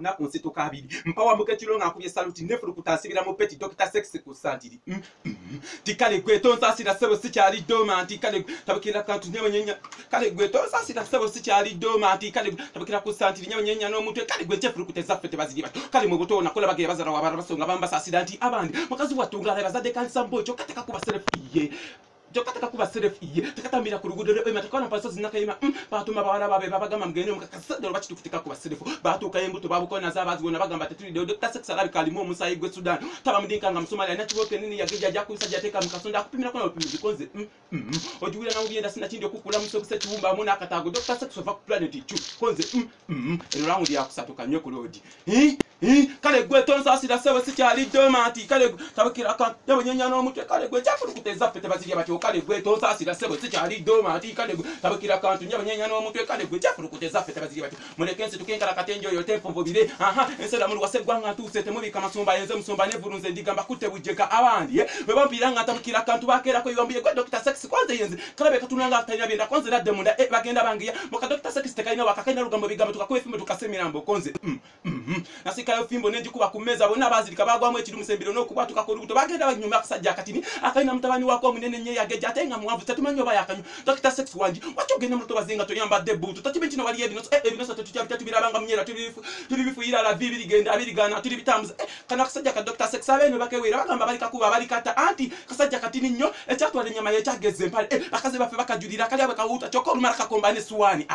kuna kunseto kabiri mpawa muketiro ngakubye saluti nefuru kutasibira mu peti Dr. Sex kusantiri tikale gweto nsasira sebo sikyali doma tikale tabukira kantu nyabanyenya kale gweto nsasira sebo sikyali doma tikale tabukira kusantiri nyabanyenya no mutwe kale gwe chefuru kuteza fete baziri bato kale mu buto nakola bageye bazara wabara basonga bamba sasira nti abandi mukazi watungala bazade kanisa mbocho kateka kuba selfie jokataka kuba selfie takatambira ku rugudo rwe matakona pasozi nakayima batuma bawala babe babagama mgene mukakasado bakitufutika kuba selfie batuka embuto babukona zabazigona bagamba tetuli Dr. Sex alabi kalimo musayi gwe Sudan taba mdinka nga Somalia nachiboke nini yageja jakusajja teka mukasonda kupimira kona upimira konze ojuwira na ugenda sina chindi okukula musokuse chibumba amuna akatago Dr. Sex of planet 2 konze round ya kusatuka nyo ku road kale gwe tonsa asira sebe sikyali domati kale tabukira ka yabonyenya no mutwe kale gwe chafuru kuteza fete baziri bati kale gwe tonsa asira sebe sikyali domati kale tabukira kantu nyabonyenya no mutwe kale gwe chafuru kuteza fete baziri bati mulekense tukenkala katenjo yo tempo bire ensera muri wasegwa ngatu sete mubika masumba yenze musumba nevurunze ndigamba kutebujeka abandi we bampira ngata tabukira kantu bakera ko yibambiye gwe Dr. Sex kwanze yenze kalabe katunanga atanya benda kwanze radde munda bagenda bangiya muka Dr. Sex tekaina wakakaina rugambo bigamba tukakwefime tukasemira mbo konze nasika yo fimbo nenji kuba kumeza bona bazirika bagwamwe ekiri musembiro no kuba tukakora ubuto bagenda banyuma kusajja katini akaina mutabani wako munene nye yageja atenga muwavu tatumanyo bayakanyo Dr. Sex wanji wachogenda muto bazinga to yamba debutu tachibenchi no wali ebino ebino tubira banga munyera tubifu ira la bibiri genda abirigana turi bitambuza kana kusajja ka Dr. Sex abene bakewera bagamba bali kakuba bali kata anti kasajja katini nnyo ekyatwale nyama yechageze mpale bakaze bafe bakajulira kali abakawuta choko lumara kakombane suwani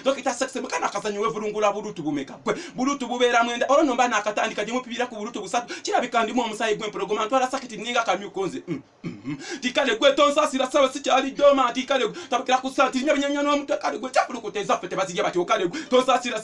Dr. Sex mukana kazanyo wevulungula burutu bumeka gwe burutu bubera mwenda orono mbana akatandika je mupibira ku burutu busatu kirabikandi mu omusayi gwe program antwala sakiti ninga kamyu konze tikale gwe tonsa sira sawe sikyali doma tikale tabukira ku sati nyabanyanya no mutwe kale gwe chapulu kuteza fete bazije bati okale tonsa sira